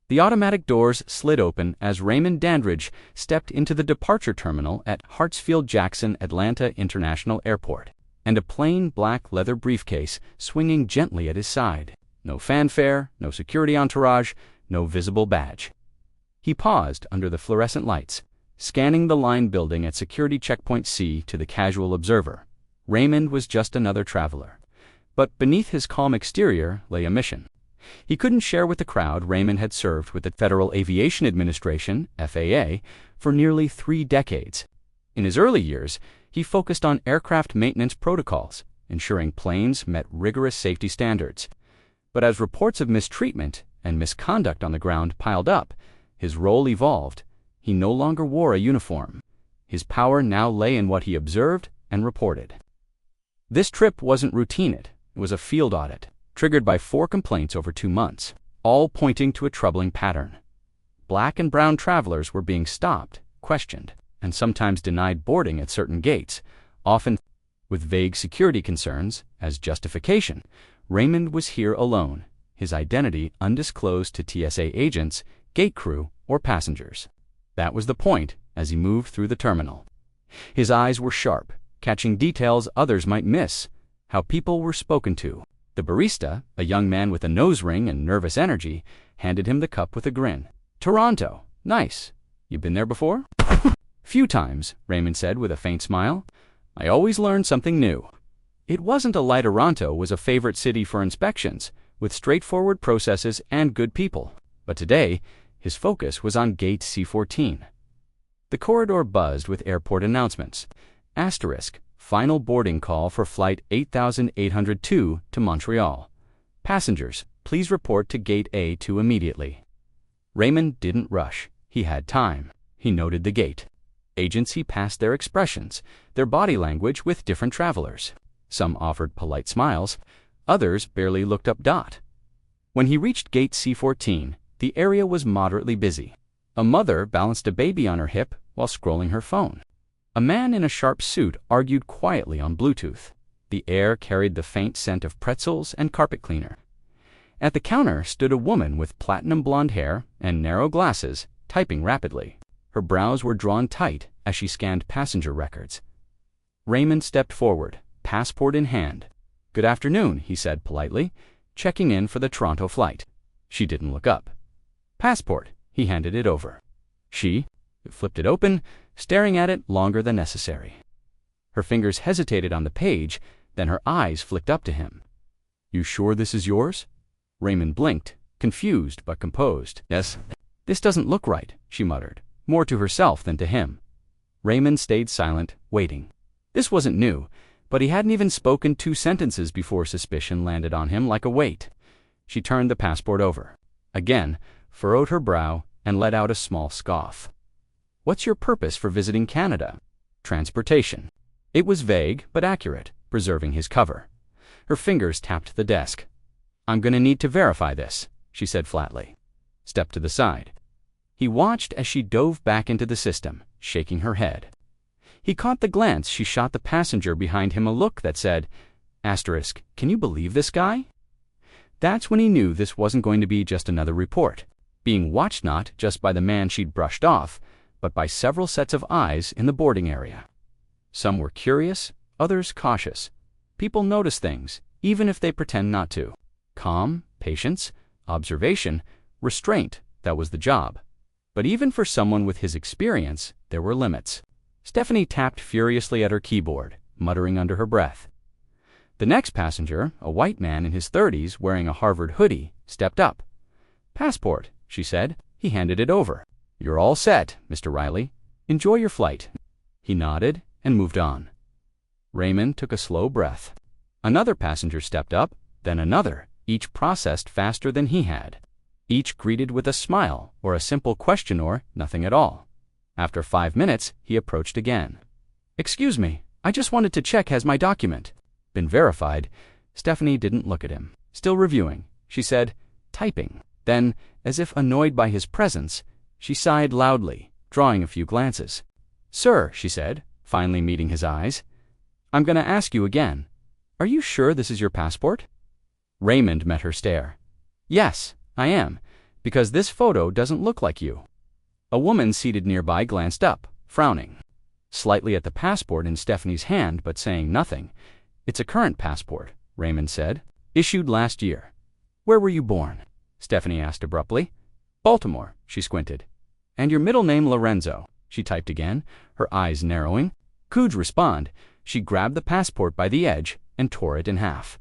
The automatic doors slid open as Raymond Dandridge stepped into the departure terminal at Hartsfield-Jackson Atlanta International Airport, and a plain black leather briefcase swinging gently at his side. No fanfare, no security entourage, no visible badge. He paused under the fluorescent lights, scanning the line building at Security Checkpoint C to the casual observer. Raymond was just another traveler. But beneath his calm exterior lay a mission. He couldn't share with the crowd Raymond had served with the Federal Aviation Administration, FAA, for nearly 3 decades. In his early years, he focused on aircraft maintenance protocols, ensuring planes met rigorous safety standards. But as reports of mistreatment and misconduct on the ground piled up, his role evolved. He no longer wore a uniform. His power now lay in what he observed and reported. This trip wasn't routine. It was a field audit, triggered by 4 complaints over 2 months, all pointing to a troubling pattern. Black and brown travelers were being stopped, questioned, and sometimes denied boarding at certain gates, often with vague security concerns as justification. Raymond was here alone, his identity undisclosed to TSA agents, gate crew, or passengers. That was the point as he moved through the terminal. His eyes were sharp, catching details others might miss: how people were spoken to. The barista, a young man with a nose ring and nervous energy, handed him the cup with a grin. "Toronto. Nice. You been there before?" "Few times," Raymond said with a faint smile. "I always learn something new." It wasn't a lie. Toronto was a favorite city for inspections, with straightforward processes and good people. But today, his focus was on Gate C-14. The corridor buzzed with airport announcements. Asterisk. Final boarding call for Flight 8802 to Montreal. Passengers, please report to Gate A2 immediately. Raymond didn't rush. He had time. He noted the gate. Agents he passed their expressions, their body language with different travelers. Some offered polite smiles. Others barely looked up. When he reached Gate C-14, the area was moderately busy. A mother balanced a baby on her hip while scrolling her phone. A man in a sharp suit argued quietly on Bluetooth. The air carried the faint scent of pretzels and carpet cleaner. At the counter stood a woman with platinum blonde hair and narrow glasses, typing rapidly. Her brows were drawn tight as she scanned passenger records. Raymond stepped forward, passport in hand. "Good afternoon," he said politely, checking in for the Toronto flight. She didn't look up. "Passport." He handed it over. She flipped it open, staring at it longer than necessary. Her fingers hesitated on the page, then her eyes flicked up to him. "You sure this is yours?" Raymond blinked, confused but composed. "Yes." "This doesn't look right," she muttered, more to herself than to him. Raymond stayed silent, waiting. This wasn't new, but he hadn't even spoken 2 sentences before suspicion landed on him like a weight. She turned the passport over. Again, furrowed her brow, and let out a small scoff. "What's your purpose for visiting Canada?" "Transportation." It was vague but accurate, preserving his cover. Her fingers tapped the desk. "I'm going to need to verify this," she said flatly. Stepped to the side. He watched as she dove back into the system, shaking her head. He caught the glance she shot the passenger behind him, a look that said, asterisk, "Can you believe this guy?" That's when he knew this wasn't going to be just another report, being watched not just by the man she'd brushed off, but by several sets of eyes in the boarding area. Some were curious, others cautious. People notice things, even if they pretend not to. Calm, patience, observation, restraint, that was the job. But even for someone with his experience, there were limits. Stephanie tapped furiously at her keyboard, muttering under her breath. The next passenger, a white man in his 30s wearing a Harvard hoodie, stepped up. "Passport," she said. He handed it over. "You're all set, Mr. Riley. Enjoy your flight." He nodded and moved on. Raymond took a slow breath. Another passenger stepped up, then another, each processed faster than he had. Each greeted with a smile or a simple question or nothing at all. After 5 minutes, he approached again. "Excuse me, I just wanted to check, has my document been verified?" Stephanie didn't look at him. Still reviewing, she said, "Typing." Then, as if annoyed by his presence, she sighed loudly, drawing a few glances. "Sir," she said, finally meeting his eyes, "I'm going to ask you again. Are you sure this is your passport?" Raymond met her stare. "Yes, I am. Because this photo doesn't look like you. A woman seated nearby glanced up, frowning slightly at the passport in Stephanie's hand but saying nothing. It's a current passport, Raymond said. Issued last year. Where were you born? Stephanie asked abruptly. Baltimore, she squinted. And your middle name Lorenzo, she typed again, her eyes narrowing. Could respond. She grabbed the passport by the edge and tore it in half.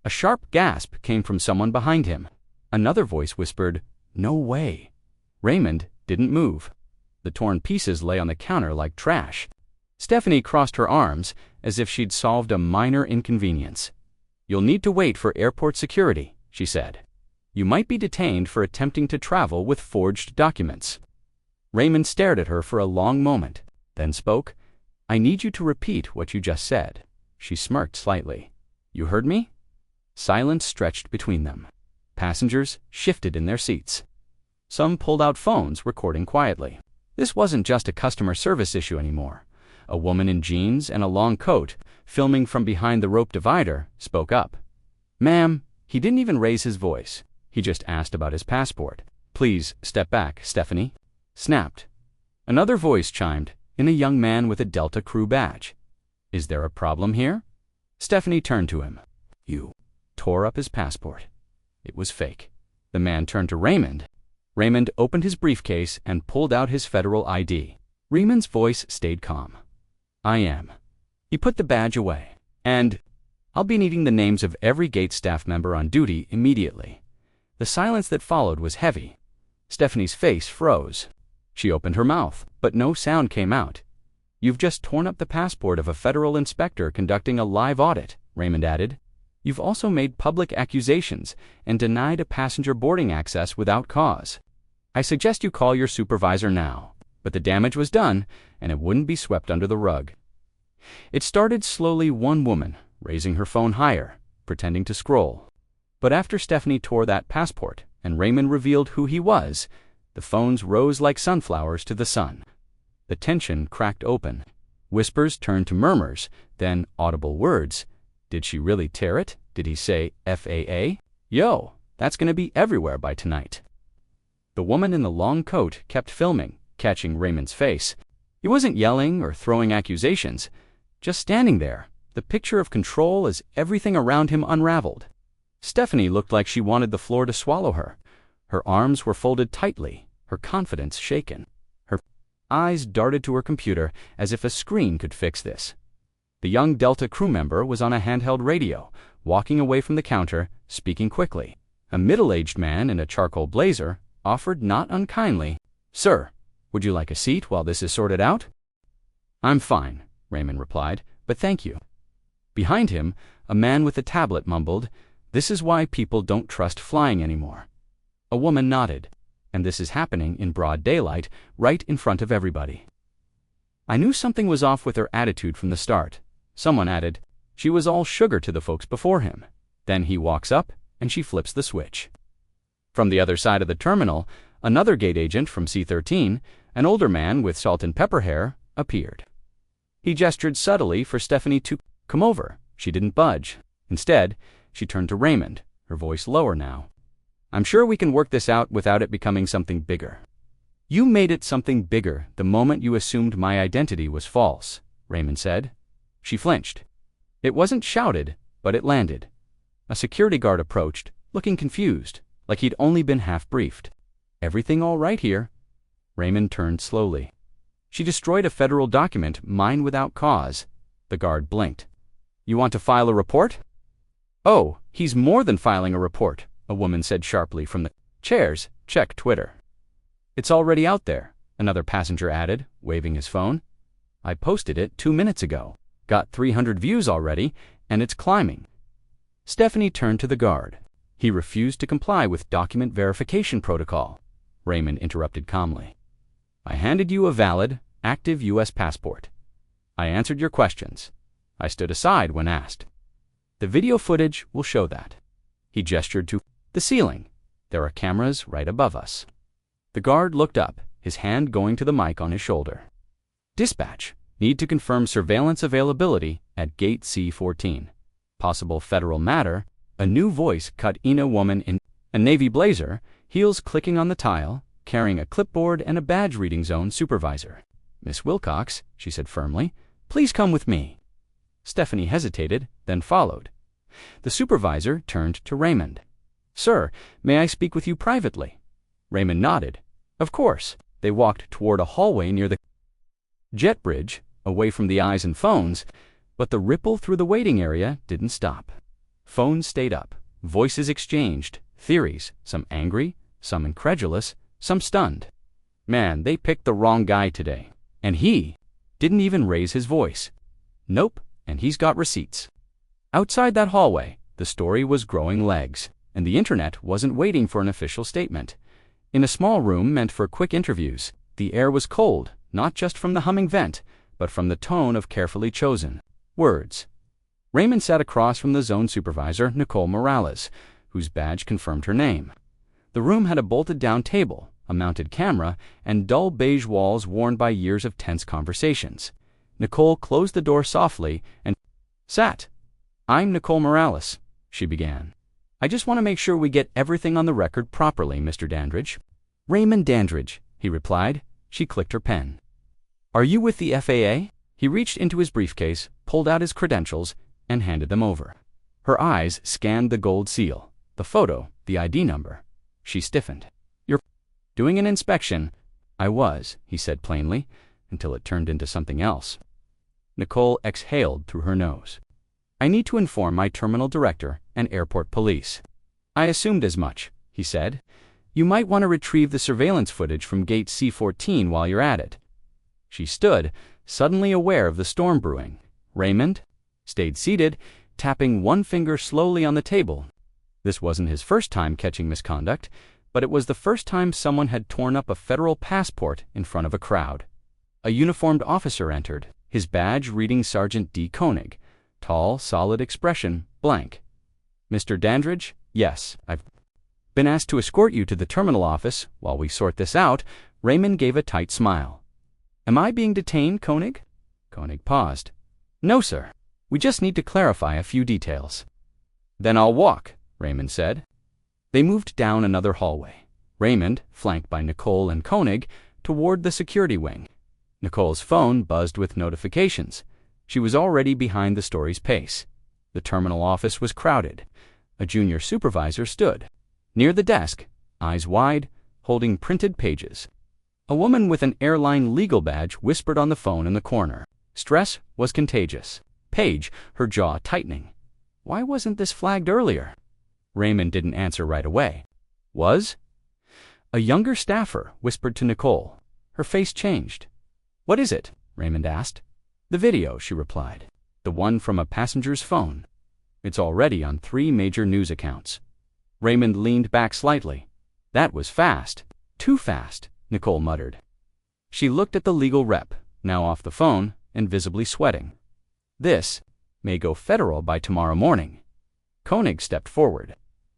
A sharp gasp came from someone behind him. Another voice whispered, "No way." Raymond didn't move. The torn pieces lay on the counter like trash. Stephanie crossed her arms as if she'd solved a minor inconvenience. You'll need to wait for airport security, she said. You might be detained for attempting to travel with forged documents. Raymond stared at her for a long moment, then spoke. I need you to repeat what you just said. She smirked slightly. You heard me? Silence stretched between them. Passengers shifted in their seats. Some pulled out phones, recording quietly. This wasn't just a customer service issue anymore. A woman in jeans and a long coat, filming from behind the rope divider, spoke up. Ma'am, he didn't even raise his voice. He just asked about his passport. Please step back, Stephanie. Snapped. Another voice chimed, in a young man with a Delta crew badge. Is there a problem here? Stephanie turned to him. You tore up his passport. It was fake. The man turned to Raymond. Raymond opened his briefcase and pulled out his federal ID. Raymond's voice stayed calm. I am. He put the badge away. And I'll be needing the names of every gate staff member on duty immediately. The silence that followed was heavy. Stephanie's face froze. She opened her mouth, but no sound came out. You've just torn up the passport of a federal inspector conducting a live audit, Raymond added. You've also made public accusations and denied a passenger boarding access without cause. I suggest you call your supervisor now. But the damage was done, and it wouldn't be swept under the rug. It started slowly, one woman, raising her phone higher, pretending to scroll. But after Stephanie tore that passport and Raymond revealed who he was, the phones rose like sunflowers to the sun. The tension cracked open. Whispers turned to murmurs, then audible words. Did she really tear it? Did he say FAA? Yo, that's gonna be everywhere by tonight. The woman in the long coat kept filming, catching Raymond's face. He wasn't yelling or throwing accusations, just standing there, the picture of control as everything around him unraveled. Stephanie looked like she wanted the floor to swallow her. Her arms were folded tightly, her confidence shaken. Her eyes darted to her computer as if a screen could fix this. The young Delta crew member was on a handheld radio, walking away from the counter, speaking quickly. A middle-aged man in a charcoal blazer offered not unkindly, Sir, would you like a seat while this is sorted out? I'm fine, Raymond replied, but thank you. Behind him, a man with a tablet mumbled, This is why people don't trust flying anymore. A woman nodded, and this is happening in broad daylight, right in front of everybody. I knew something was off with her attitude from the start. Someone added, She was all sugar to the folks before him. Then he walks up, and she flips the switch. From the other side of the terminal, another gate agent from C-13, an older man with salt and pepper hair, appeared. He gestured subtly for Stephanie to come over. She didn't budge. Instead, she turned to Raymond, her voice lower now. I'm sure we can work this out without it becoming something bigger. You made it something bigger the moment you assumed my identity was false, Raymond said. She flinched. It wasn't shouted, but it landed. A security guard approached, looking confused, like he'd only been half-briefed. Everything all right here? Raymond turned slowly. She destroyed a federal document, mine without cause. The guard blinked. You want to file a report? Oh, he's more than filing a report, a woman said sharply from the chairs. Check Twitter. It's already out there, another passenger added, waving his phone. I posted it 2 minutes ago. Got 300 views already, and it's climbing. Stephanie turned to the guard. He refused to comply with document verification protocol. Raymond interrupted calmly. I handed you a valid, active U.S. passport. I answered your questions. I stood aside when asked. The video footage will show that. He gestured to the ceiling. There are cameras right above us. The guard looked up, his hand going to the mic on his shoulder. Dispatch. Need to confirm surveillance availability at Gate C-14. Possible federal matter. A new voice cut in. A woman in a navy blazer. heels clicking on the tile, carrying a clipboard and a badge-reading zone supervisor. "Miss Wilcox," she said firmly, "please come with me." Stephanie hesitated, then followed. The supervisor turned to Raymond. "Sir, may I speak with you privately?" Raymond nodded. "Of course." They walked toward a hallway near the jet bridge, away from the eyes and phones, but the ripple through the waiting area didn't stop. Phones stayed up, voices exchanged, theories, some angry, some incredulous, some stunned. "Man, they picked the wrong guy today. And he didn't even raise his voice." "Nope, and he's got receipts." Outside that hallway, the story was growing legs, and the internet wasn't waiting for an official statement. In a small room meant for quick interviews, the air was cold, not just from the humming vent, but from the tone of carefully chosen words. Raymond sat across from the zone supervisor, Nicole Morales, whose badge confirmed her name. The room had a bolted-down table, a mounted camera, and dull beige walls worn by years of tense conversations. Nicole closed the door softly and sat. "I'm Nicole Morales," she began. "I just want to make sure we get everything on the record properly, Mr. Dandridge." "Raymond Dandridge," he replied. She clicked her pen. "Are you with the FAA?" He reached into his briefcase, pulled out his credentials, and handed them over. Her eyes scanned the gold seal, the photo, the ID number. She stiffened. "You're doing an inspection?" "I was," he said plainly, until it turned into something else. Nicole exhaled through her nose. "I need to inform my terminal director and airport police." "I assumed as much," he said. "You might want to retrieve the surveillance footage from gate C14 while you're at it." She stood, suddenly aware of the storm brewing. Raymond stayed seated, tapping one finger slowly on the table. This wasn't his first time catching misconduct, but it was the first time someone had torn up a federal passport in front of a crowd. A uniformed officer entered, his badge reading Sergeant D. Koenig. Tall, solid expression, blank. "Mr. Dandridge? Yes, I've been asked to escort you to the terminal office while we sort this out." Raymond gave a tight smile. "Am I being detained, Koenig?" Koenig paused. "No, sir. We just need to clarify a few details." "Then I'll walk," Raymond said. They moved down another hallway. Raymond, flanked by Nicole and Koenig, toward the security wing. Nicole's phone buzzed with notifications. She was already behind the story's pace. The terminal office was crowded. A junior supervisor stood near the desk, eyes wide, holding printed pages. A woman with an airline legal badge whispered on the phone in the corner. Stress was contagious. Paige, her jaw tightening. Why wasn't this flagged earlier? Raymond didn't answer right away. Was? A younger staffer whispered to Nicole. Her face changed. "What is it?" Raymond asked. "The video," she replied. "The one from a passenger's phone. It's already on 3 major news accounts." Raymond leaned back slightly. "That was fast." "Too fast," Nicole muttered. She looked at the legal rep, now off the phone and visibly sweating. "This may go federal by tomorrow morning." Koenig stepped forward.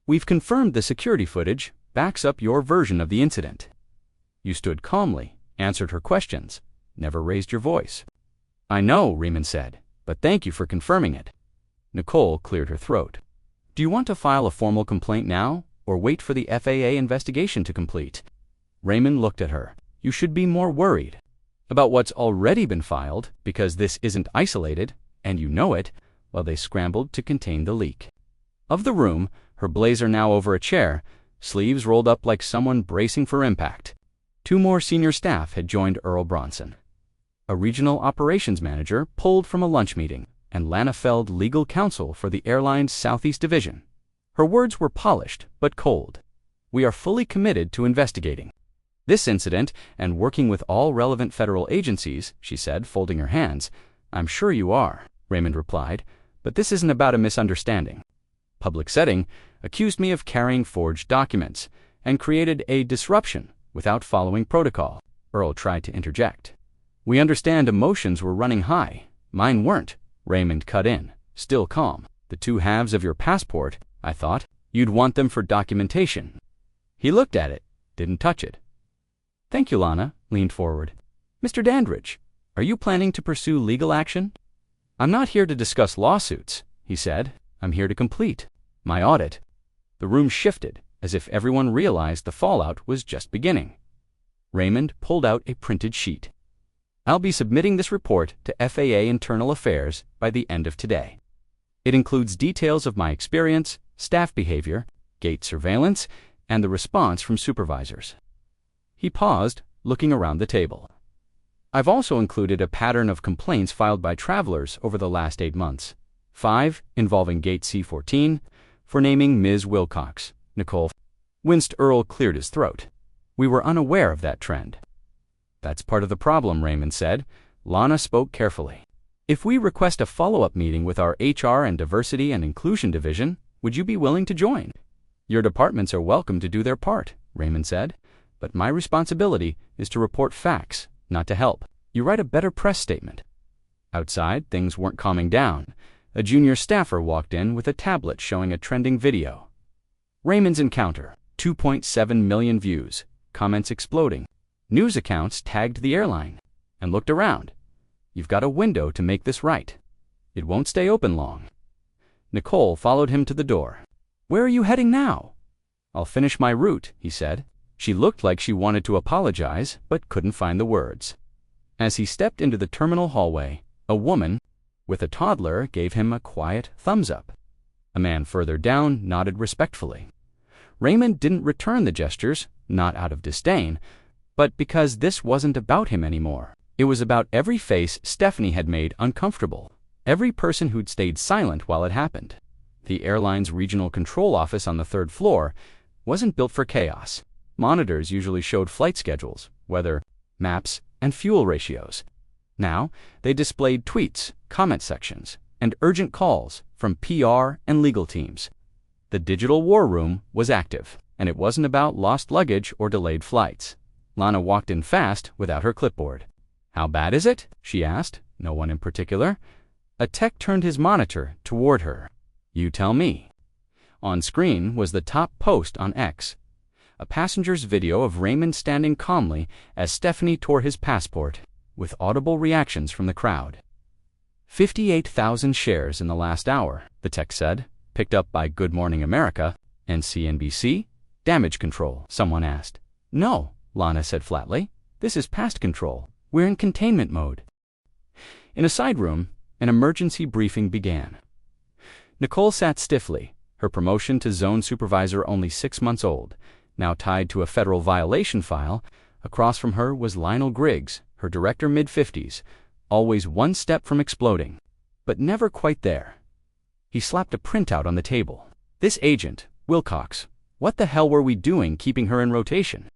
"We've confirmed the security footage backs up your version of the incident. You stood calmly, answered her questions, never raised your voice." "I know," Raymond said, "but thank you for confirming it." Nicole cleared her throat. "Do you want to file a formal complaint now, or wait for the FAA investigation to complete?" Raymond looked at her. "You should be more worried about what's already been filed, because this isn't isolated, and you know it," while they scrambled to contain the leak. Of the room, her blazer now over a chair, sleeves rolled up like someone bracing for impact. 2 more senior staff had joined Earl Bronson. A regional operations manager pulled from a lunch meeting, and Lana Feld, legal counsel for the airline's Southeast Division. Her words were polished but cold. "We are fully committed to investigating this incident and working with all relevant federal agencies," she said, folding her hands. "I'm sure you are," Raymond replied, "but this isn't about a misunderstanding. Public Setting accused me of carrying forged documents and created a disruption without following protocol." Earl tried to interject. "We understand emotions were running high. Mine weren't," Raymond cut in, still calm. "The 2 halves of your passport, I thought you'd want them for documentation." He looked at it, didn't touch it. "Thank you," Lana leaned forward. "Mr. Dandridge, are you planning to pursue legal action?" "I'm not here to discuss lawsuits," he said. "I'm here to complete my audit." The room shifted, as if everyone realized the fallout was just beginning. Raymond pulled out a printed sheet. "I'll be submitting this report to FAA Internal Affairs by the end of today. It includes details of my experience, staff behavior, gate surveillance, and the response from supervisors." He paused, looking around the table. "I've also included a pattern of complaints filed by travelers over the last 8 months. 5 involving Gate C-14, for naming Ms. Wilcox." Nicole winced. Earl cleared his throat. "We were unaware of that trend." "That's part of the problem," Raymond said. Lana spoke carefully. "If we request a follow-up meeting with our HR and Diversity and Inclusion Division, would you be willing to join?" "Your departments are welcome to do their part," Raymond said. "But my responsibility is to report facts, not to help. You write a better press statement." Outside, things weren't calming down. A junior staffer walked in with a tablet showing a trending video. Raymond's encounter, 2.7 million views, comments exploding. News accounts tagged the airline and looked around. "You've got a window to make this right. It won't stay open long." Nicole followed him to the door. "Where are you heading now?" "I'll finish my route," he said. She looked like she wanted to apologize, but couldn't find the words. As he stepped into the terminal hallway, a woman with a toddler gave him a quiet thumbs up. A man further down nodded respectfully. Raymond didn't return the gestures, not out of disdain, but because this wasn't about him anymore. It was about every face Stephanie had made uncomfortable, every person who'd stayed silent while it happened. The airline's regional control office on the 3rd floor wasn't built for chaos. Monitors usually showed flight schedules, weather, maps, and fuel ratios. Now, they displayed tweets, comment sections, and urgent calls from PR and legal teams. The digital war room was active, and it wasn't about lost luggage or delayed flights. Lana walked in fast without her clipboard. "How bad is it?" she asked, no one in particular. A tech turned his monitor toward her. "You tell me." On screen was the top post on X, a passenger's video of Raymond standing calmly as Stephanie tore his passport, with audible reactions from the crowd. 58,000 shares in the last hour, the tech said, picked up by Good Morning America and CNBC. "Damage control?" someone asked. "No," Lana said flatly. "This is past control. We're in containment mode." In a side room, an emergency briefing began. Nicole sat stiffly, her promotion to zone supervisor only 6 months old, now tied to a federal violation file. Across from her was Lionel Griggs, her director, mid-50s, always one step from exploding, but never quite there. He slapped a printout on the table. "This agent, Wilcox, what the hell were we doing keeping her in rotation?"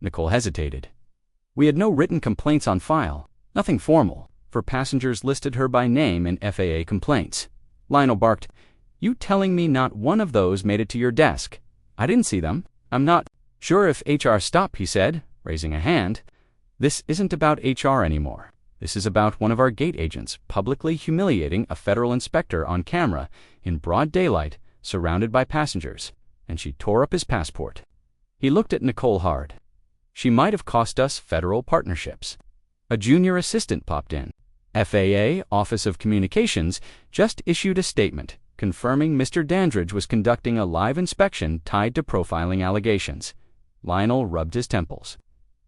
Nicole hesitated. "We had no written complaints on file, nothing formal, for passengers listed her by name in FAA complaints." Lionel barked, "You telling me not one of those made it to your desk?" "I didn't see them. I'm not sure if HR stopped," he said, raising a hand. "This isn't about HR anymore. This is about one of our gate agents publicly humiliating a federal inspector on camera in broad daylight, surrounded by passengers," and she tore up his passport. He looked at Nicole hard. "She might have cost us federal partnerships." A junior assistant popped in. "FAA Office of Communications just issued a statement confirming Mr. Dandridge was conducting a live inspection tied to profiling allegations." Lionel rubbed his temples.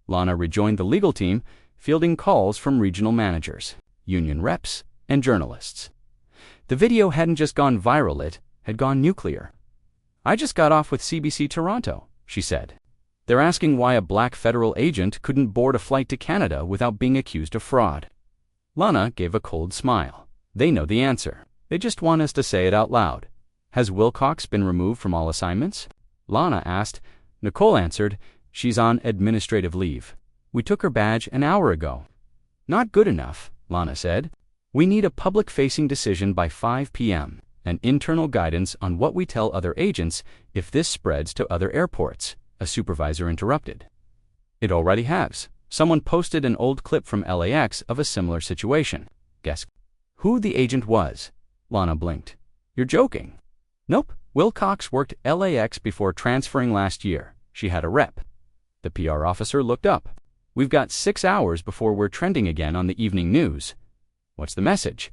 Lana rejoined the legal team, fielding calls from regional managers, union reps, and journalists. The video hadn't just gone viral, it had gone nuclear. "I just got off with CBC Toronto," she said. "They're asking why a black federal agent couldn't board a flight to Canada without being accused of fraud." Lana gave a cold smile. "They know the answer. They just want us to say it out loud." "Has Wilcox been removed from all assignments?" Lana asked. Nicole answered, "She's on administrative leave. We took her badge an hour ago." "Not good enough," Lana said. "We need a public-facing decision by 5 p.m. and internal guidance on what we tell other agents if this spreads to other airports," a supervisor interrupted. "It already has. Someone posted an old clip from LAX of a similar situation. Guess who the agent was?" Lana blinked. "You're joking." "Nope. Wilcox worked LAX before transferring last year. She had a rep." The PR officer looked up. "We've got 6 hours before we're trending again on the evening news. What's the message?"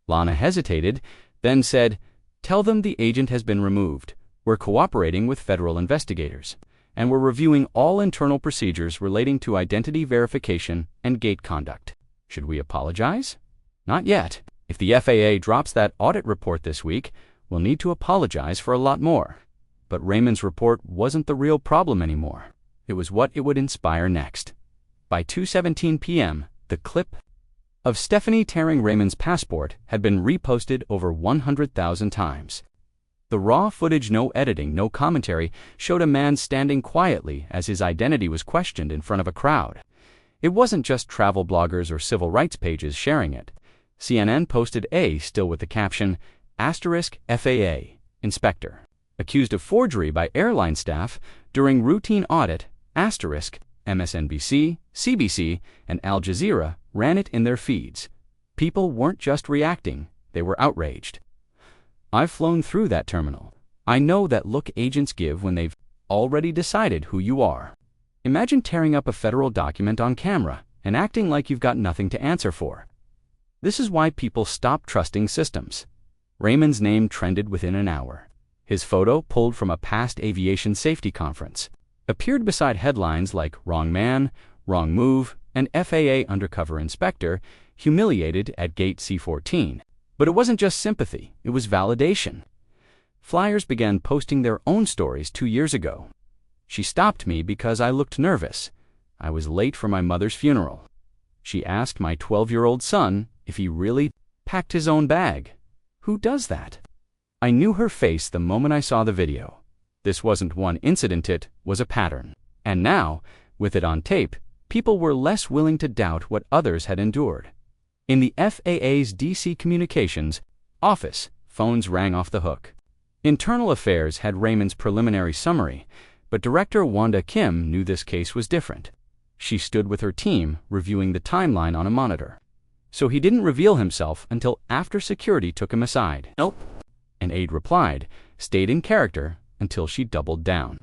Lana hesitated, then said, "Tell them the agent has been removed. We're cooperating with federal investigators, and we're reviewing all internal procedures relating to identity verification and gate conduct. Should we apologize? Not yet. If the FAA drops that audit report this week, we'll need to apologize for a lot more. But Raymond's report wasn't the real problem anymore. It was what it would inspire next. By 2:17 p.m., the clip of Stephanie tearing Raymond's passport had been reposted over 100,000 times. The raw footage, no editing, no commentary, showed a man standing quietly as his identity was questioned in front of a crowd. It wasn't just travel bloggers or civil rights pages sharing it. CNN posted a still with the caption, *FAA, Inspector, accused of forgery by airline staff during routine audit, MSNBC, CBC, and Al Jazeera ran it in their feeds. People weren't just reacting, they were outraged. I've flown through that terminal. I know that look agents give when they've already decided who you are. Imagine tearing up a federal document on camera and acting like you've got nothing to answer for. This is why people stop trusting systems. Raymond's name trended within an hour. His photo, pulled from a past aviation safety conference, appeared beside headlines like Wrong Man, Wrong Move, and FAA Undercover Inspector humiliated at Gate C-14. But it wasn't just sympathy, it was validation. Flyers began posting their own stories 2 years ago. She stopped me because I looked nervous. I was late for my mother's funeral. She asked my 12-year-old son if he really packed his own bag. Who does that? I knew her face the moment I saw the video. This wasn't one incident, it was a pattern. And now, with it on tape, people were less willing to doubt what others had endured. In the FAA's DC Communications office, phones rang off the hook. Internal Affairs had Raymond's preliminary summary, but Director Wanda Kim knew this case was different. She stood with her team, reviewing the timeline on a monitor. So he didn't reveal himself until after security took him aside. Nope. An aide replied, stayed in character until she doubled down.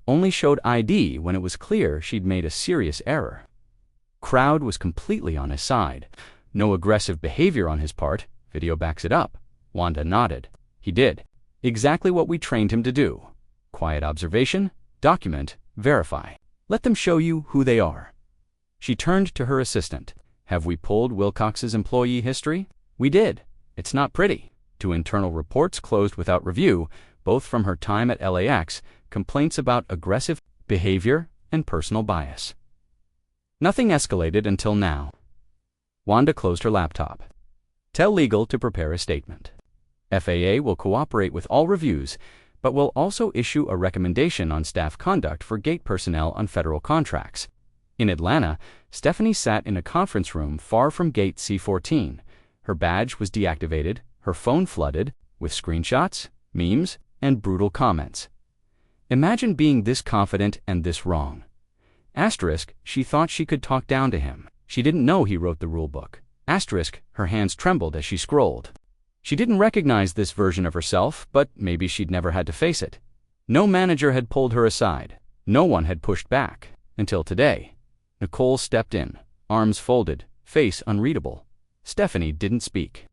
Only showed ID when it was clear she'd made a serious error. Crowd was completely on his side. No aggressive behavior on his part. Video backs it up. Wanda nodded. He did exactly what we trained him to do. Quiet observation, document, verify. Let them show you who they are. She turned to her assistant. Have we pulled Wilcox's employee history? We did. It's not pretty. 2 internal reports closed without review, both from her time at LAX, complaints about aggressive behavior and personal bias. Nothing escalated until now. Wanda closed her laptop. Tell legal to prepare a statement. FAA will cooperate with all reviews, but will also issue a recommendation on staff conduct for gate personnel on federal contracts. In Atlanta, Stephanie sat in a conference room far from Gate C-14. Her badge was deactivated, her phone flooded with screenshots, memes, and brutal comments. Imagine being this confident and this wrong. Asterisk, she thought she could talk down to him. She didn't know he wrote the rulebook. Asterisk, her hands trembled as she scrolled. She didn't recognize this version of herself, but maybe she'd never had to face it. No manager had pulled her aside. No one had pushed back. Until today. Nicole stepped in, arms folded, face unreadable. Stephanie didn't speak.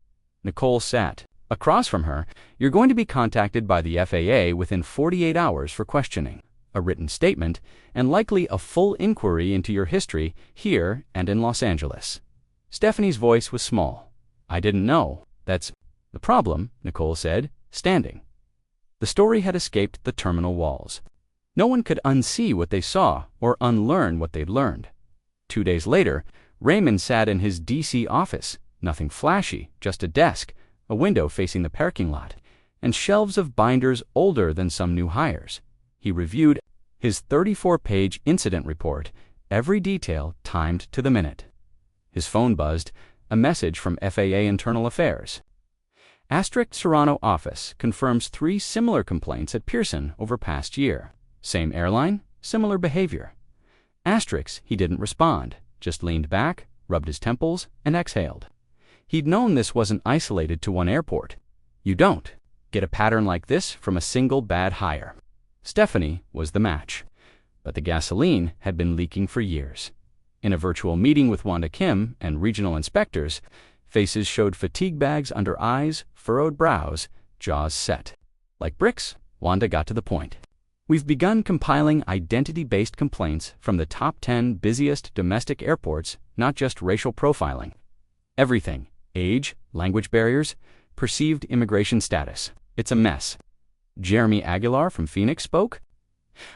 Nicole sat. Across from her, you're going to be contacted by the FAA within 48 hours for questioning, a written statement, and likely a full inquiry into your history here and in Los Angeles. Stephanie's voice was small. I didn't know. That's the problem, Nicole said, standing. The story had escaped the terminal walls. No one could unsee what they saw or unlearn what they'd learned. 2 days later, Raymond sat in his DC office, nothing flashy, just a desk, a window facing the parking lot, and shelves of binders older than some new hires. He reviewed his 34-page incident report, every detail timed to the minute. His phone buzzed, a message from FAA Internal Affairs. Asterisk Serrano office confirms 3 similar complaints at Pearson over past year. Same airline, similar behavior. Asterisk, he didn't respond, just leaned back, rubbed his temples, and exhaled. He'd known this wasn't isolated to one airport. You don't get a pattern like this from a single bad hire. Stephanie was the match. But the gasoline had been leaking for years. In a virtual meeting with Wanda Kim and regional inspectors, faces showed fatigue bags under eyes, furrowed brows, jaws set. Like bricks? Wanda got to the point. We've begun compiling identity-based complaints from the top 10 busiest domestic airports, not just racial profiling. Everything: age, language barriers, perceived immigration status. It's a mess. Jeremy Aguilar from Phoenix spoke.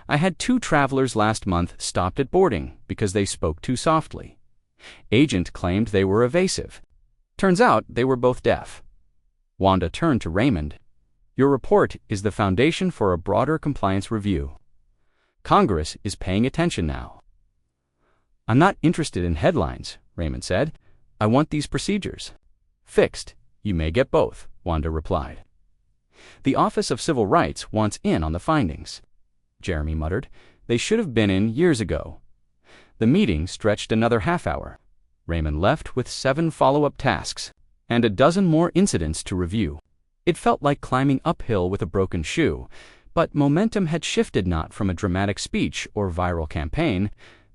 I had 2 travelers last month stopped at boarding because they spoke too softly. Agent claimed they were evasive. Turns out they were both deaf. Wanda turned to Raymond. Your report is the foundation for a broader compliance review. Congress is paying attention now. I'm not interested in headlines, Raymond said. I want these procedures fixed. You may get both, Wanda replied. The Office of Civil Rights wants in on the findings. Jeremy muttered. They should have been in years ago. The meeting stretched another half hour. Raymond left with 7 follow-up tasks and a dozen more incidents to review. It felt like climbing uphill with a broken shoe, but momentum had shifted not from a dramatic speech or viral campaign,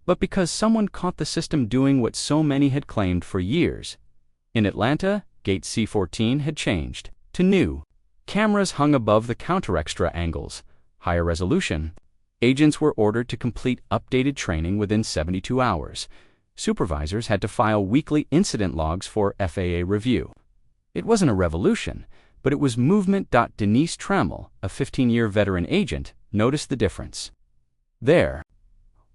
but because someone caught the system doing what so many had claimed for years. In Atlanta, Gate C-14 had changed to new. Cameras hung above the counter-extra angles, higher resolution. Agents were ordered to complete updated training within 72 hours. Supervisors had to file weekly incident logs for FAA review. It wasn't a revolution, but it was movement. Denise Trammell, a 15-year veteran agent, noticed the difference. There.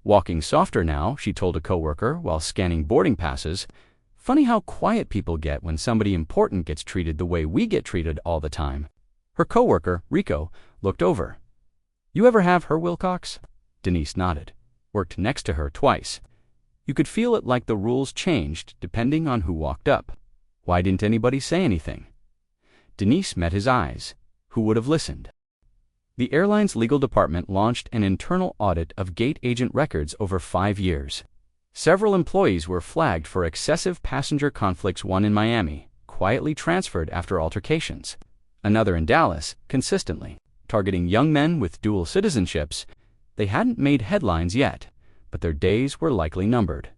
Walking softer now, she told a coworker while scanning boarding passes. Funny how quiet people get when somebody important gets treated the way we get treated all the time. Her coworker, Rico, looked over. You ever have her, Wilcox? Denise nodded. Worked next to her twice. You could feel it like the rules changed depending on who walked up. Why didn't anybody say anything? Denise met his eyes. Who would have listened? The airline's legal department launched an internal audit of gate agent records over 5 years. Several employees were flagged for excessive passenger conflicts, one in Miami, quietly transferred after altercations. Another in Dallas, consistently, targeting young men with dual citizenships. They hadn't made headlines yet, but their days were likely numbered.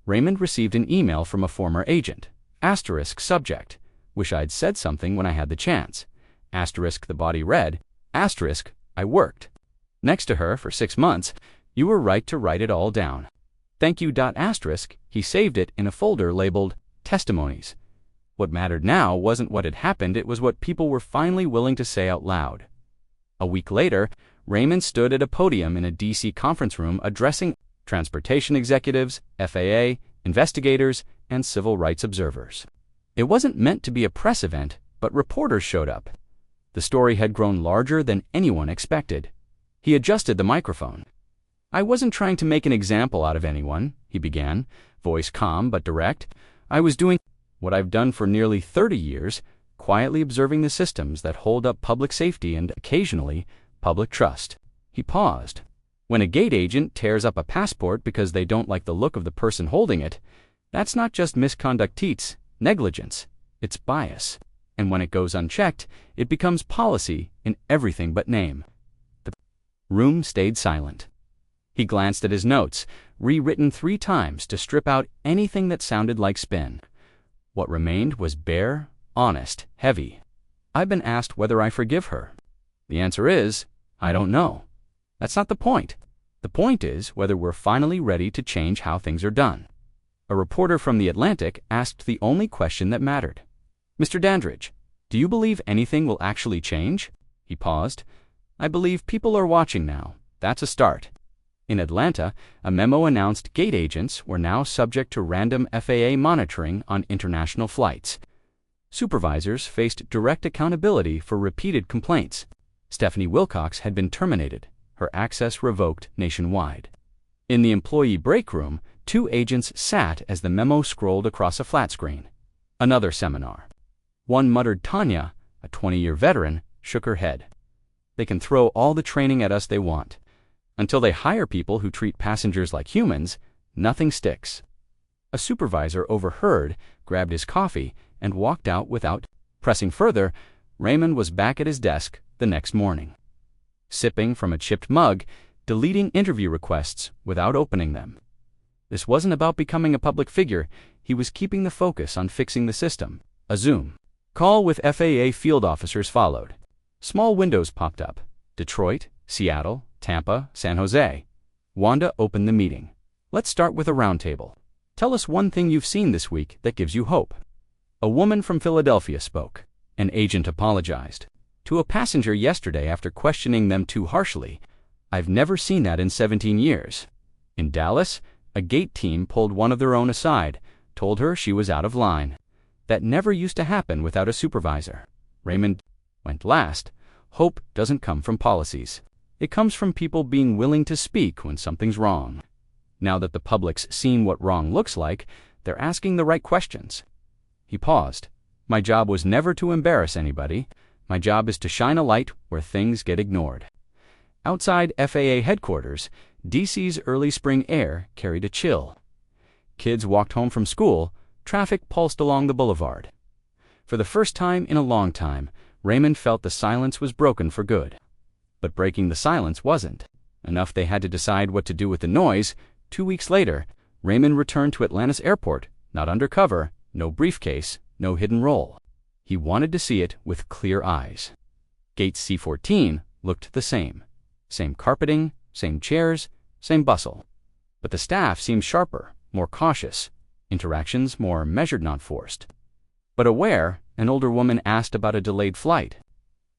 Raymond received an email from a former agent. Asterisk subject. Wish I'd said something when I had the chance. Asterisk the body read. Asterisk, I worked next to her for 6 months. You were right to write it all down. Thank you. Asterisk, he saved it in a folder labeled Testimonies. What mattered now wasn't what had happened, it was what people were finally willing to say out loud. A week later, Raymond stood at a podium in a D.C. conference room addressing transportation executives, FAA, investigators, and civil rights observers. It wasn't meant to be a press event, but reporters showed up. The story had grown larger than anyone expected. He adjusted the microphone. I wasn't trying to make an example out of anyone, he began, voice calm but direct. I was doing what I've done for nearly 30 years, quietly observing the systems that hold up public safety and, occasionally, public trust. He paused. When a gate agent tears up a passport because they don't like the look of the person holding it, that's not just misconduct, it's negligence. It's bias. And when it goes unchecked, it becomes policy in everything but name. The room stayed silent. He glanced at his notes, rewritten 3 times to strip out anything that sounded like spin. What remained was bare, honest, heavy. I've been asked whether I forgive her. The answer is, I don't know. That's not the point. The point is whether we're finally ready to change how things are done. A reporter from The Atlantic asked the only question that mattered. Mr. Dandridge, do you believe anything will actually change? He paused. I believe people are watching now. That's a start. In Atlanta, a memo announced gate agents were now subject to random FAA monitoring on international flights. Supervisors faced direct accountability for repeated complaints. Stephanie Wilcox had been terminated, her access revoked nationwide. In the employee break room, 2 agents sat as the memo scrolled across a flat screen. Another seminar. One muttered. Tanya, a 20-year veteran, shook her head. They can throw all the training at us they want. Until they hire people who treat passengers like humans, nothing sticks. A supervisor overheard, grabbed his coffee, and walked out without pressing further. Raymond was back at his desk the next morning, sipping from a chipped mug, deleting interview requests without opening them. This wasn't about becoming a public figure. He was keeping the focus on fixing the system. A Zoom call with FAA field officers followed. Small windows popped up, Detroit, Seattle, Tampa, San Jose. Wanda opened the meeting. Let's start with a roundtable. Tell us one thing you've seen this week that gives you hope. A woman from Philadelphia spoke. An agent apologized to a passenger yesterday after questioning them too harshly. I've never seen that in 17 years. In Dallas, a gate team pulled one of their own aside, told her she was out of line. That never used to happen without a supervisor. Raymond went last. Hope doesn't come from policies. It comes from people being willing to speak when something's wrong. Now that the public's seen what wrong looks like, they're asking the right questions. He paused. My job was never to embarrass anybody. My job is to shine a light where things get ignored. Outside FAA headquarters, DC's early spring air carried a chill. Kids walked home from school. Traffic pulsed along the boulevard. For the first time in a long time, Raymond felt the silence was broken for good. But breaking the silence wasn't enough. They had to decide what to do with the noise. 2 weeks later, Raymond returned to Atlanta's airport, not undercover, no briefcase, no hidden role. He wanted to see it with clear eyes. Gate C-14 looked the same. Same carpeting, same chairs, same bustle. But the staff seemed sharper, more cautious. Interactions more measured, not forced. But aware, an older woman asked about a delayed flight.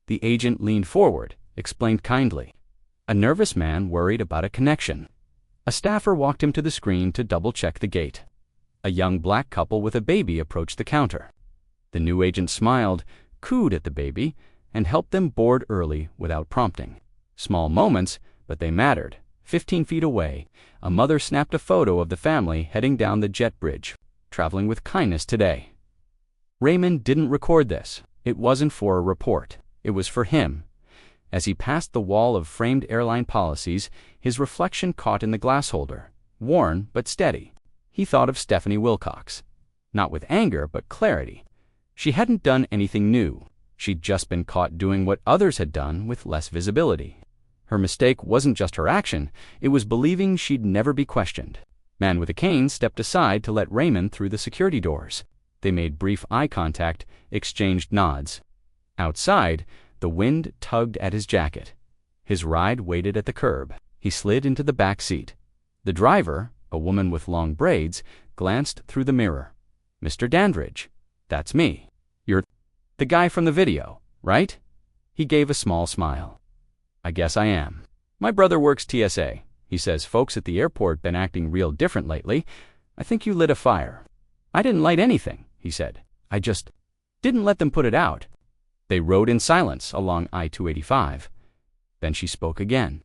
The agent leaned forward, explained kindly. A nervous man worried about a connection. A staffer walked him to the screen to double-check the gate. A young black couple with a baby approached the counter. The new agent smiled, cooed at the baby, and helped them board early without prompting. Small moments, but they mattered. 15 feet away, a mother snapped a photo of the family heading down the jet bridge, traveling with kindness today. Raymond didn't record this. It wasn't for a report. It was for him. As he passed the wall of framed airline policies, his reflection caught in the glass holder, worn but steady. He thought of Stephanie Wilcox. Not with anger, but clarity. She hadn't done anything new. She'd just been caught doing what others had done with less visibility. Her mistake wasn't just her action, it was believing she'd never be questioned. Man with a cane stepped aside to let Raymond through the security doors. They made brief eye contact, exchanged nods. Outside, the wind tugged at his jacket. His ride waited at the curb. He slid into the back seat. The driver, a woman with long braids, glanced through the mirror. Mr. Dandridge, that's me. You're the guy from the video, right? He gave a small smile. I guess I am. My brother works TSA. He says folks at the airport been acting real different lately. I think you lit a fire. I didn't light anything, he said. I just didn't let them put it out. They rode in silence along I-285. Then she spoke again.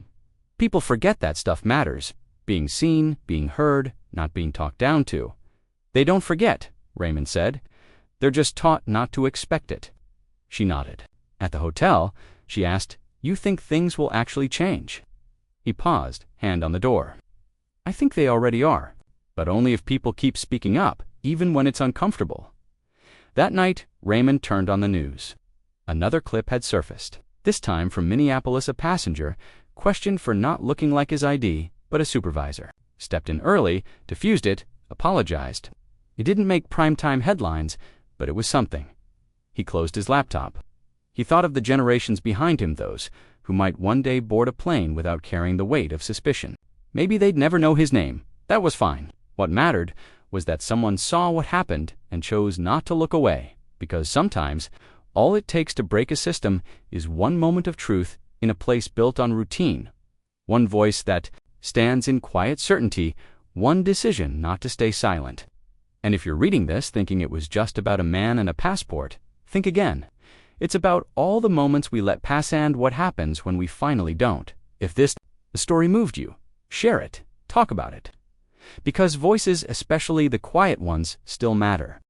People forget that stuff matters. Being seen, being heard, not being talked down to. They don't forget, Raymond said. They're just taught not to expect it. She nodded. At the hotel, she asked, You think things will actually change? He paused, hand on the door. I think they already are, but only if people keep speaking up, even when it's uncomfortable. That night, Raymond turned on the news. Another clip had surfaced. This time from Minneapolis, a passenger, questioned for not looking like his ID, but a supervisor. Stepped in early, diffused it, apologized. It didn't make primetime headlines, but it was something. He closed his laptop. He thought of the generations behind him, those who might one day board a plane without carrying the weight of suspicion. Maybe they'd never know his name. That was fine. What mattered was that someone saw what happened and chose not to look away, because sometimes all it takes to break a system is one moment of truth in a place built on routine, one voice that stands in quiet certainty, one decision not to stay silent. And if you're reading this thinking it was just about a man and a passport, think again. It's about all the moments we let pass and what happens when we finally don't. If the story moved you, share it, talk about it. Because voices, especially the quiet ones, still matter.